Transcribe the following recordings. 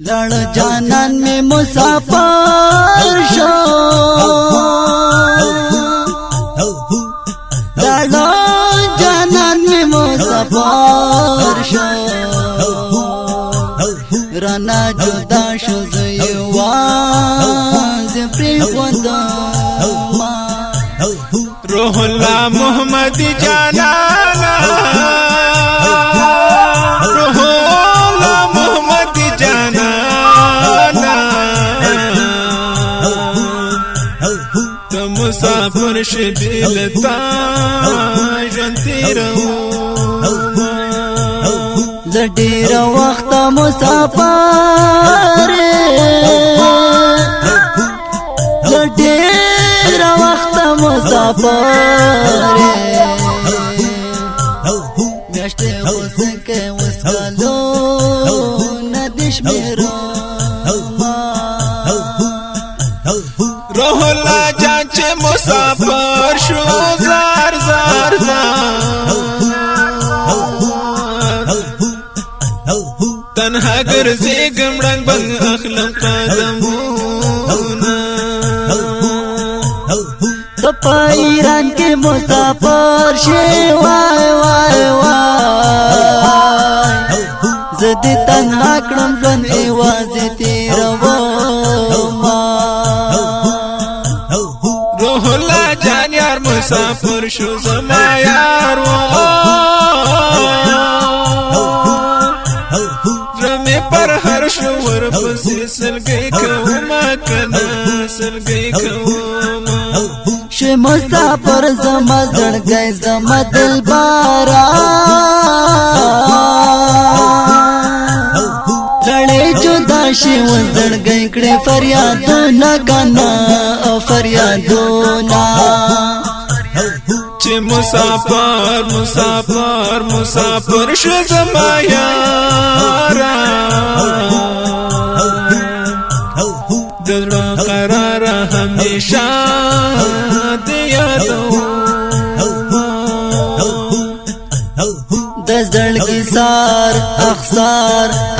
लड़ जानन में मुसाफिर शो लड़ जानन में मुसाफिर शो राना जुदा शो ज़यवाज़ प्रियवंदा रोहुल्ला मोहम्मद जानाना रोहुल्ला मोहम्मद जानाना तो मुसाफिर शिदिलता जनती रहूमा लडेरा वक्त मुसाफिर लडेरा वक्त मुसाफिर मेष्टे उसके उसकालो नदिश मेरो रोहुल्ला जांचे मुसाफिर शो जार जार तन्हा गर्जे गमड़ंग बंग अखलम कदमोना तो पायरान के मुसाफिर शे वाय वाय वाय ज़द तन्हा क्रम बन आवाज़ तेरा वो रोहुल्ला जान यार मुसाफिर शो ज़मा यार वो रमे पर हर शोर पसे सल गई कौमा कना सल गई कौमा शे मुसाफिर ज़मा जड़ गए ज़मा दिल बारा लड़े जुदा शे वजड़ गए कड़े फरियादो ना गाना फरियादो ना चे मुसाफिर मुसाफिर मुसाफिर शो ज़मा यारा दिल करार हमेशा दिया दो दस दड़ की सार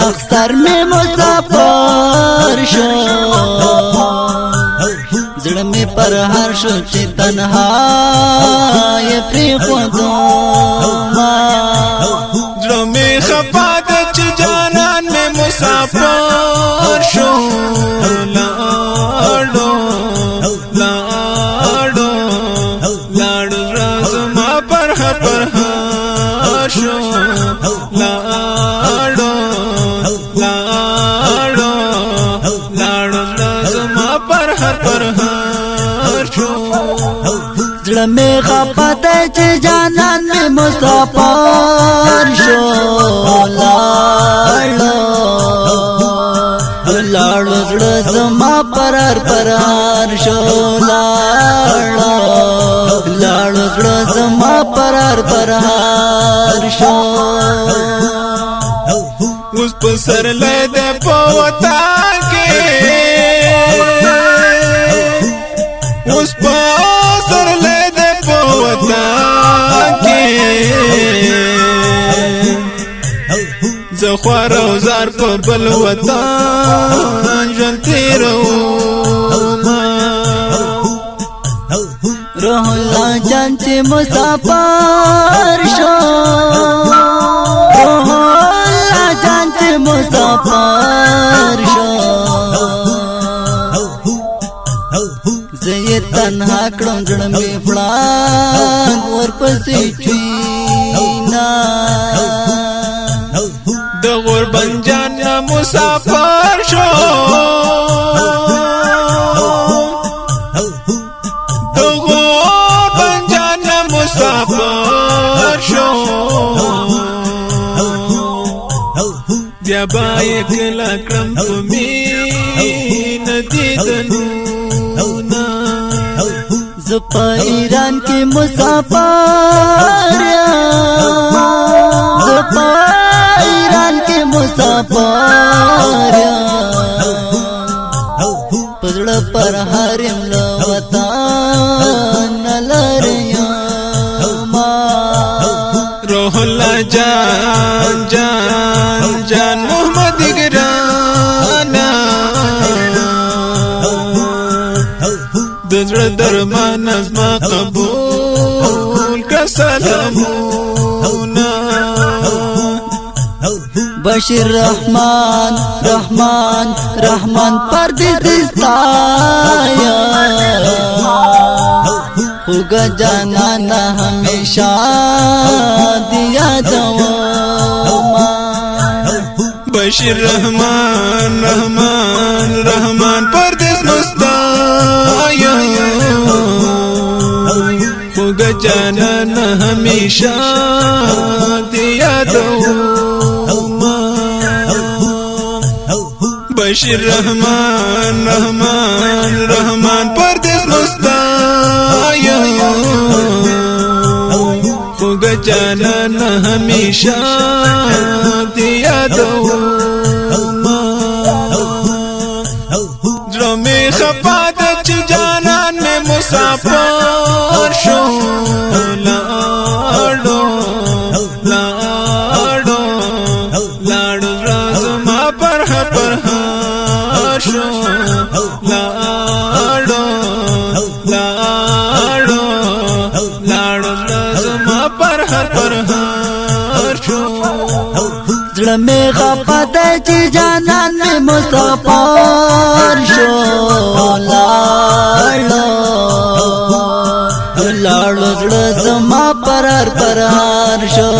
अख्सार में मुसाफिर शो जड़ में पर हर शो तन्हा ये प्रिय खुदो जड़ में खपाद जानन में मुसाफिर शो लाडो लाडो लाडो राज़मा पर शो लाडो लाडो लाडो राज़मा पर शो जड़ में खपत जानन में मुसाफिर शो लाडो लाडो जड़ ज़मा परर शो लाडो लाडो जड़ ज़मा परर शो उस पसर ले दे पवता के उस पसर ले दे पवता के ज़ख्वार औजार को बलवता जनती रहूमा रोहुल्ला जानचे मुसाफिर शो रोहुल्ला जानचे मुसाफिर शो ज़ये तन्हा क्रम जड़ में फड़ांग और पसी चुईना दगोर बन जाना मुसाफिर शो दगोर बन जाना मुसाफिर शो जब एक लक्रम तुम्हें नदी दनूना ज़पायरान के मुसाफिर ज़पायरान के मुसाफिर पजड़ पर हरिम लवता नलरिया रोहुल्ला जान जान जान मोहम्मद गिरा زړه درمان ازما قبول کا سلامونه بشیر رحمان رحمان رحمان پردیس دستایا خوگا جانانا ہمیشہ دیا دوما بشیر رحمان رحمان رحمان پردیس مستایا خوگا جانانا ہمیشہ دیا دوما بشیر رحمان رحمان رحمان پردیس مستایا خوگا جانانا ہمیشہ دیا دوما زړه می خفا ده چې جانان می مسافر شو لاړو لاړو لاړو زما پر شو لاړو لاړو لاړو زما پر شو زړه می خفا ده چې جانان می مسافر شو لاړو لاړو زړه زما پر شو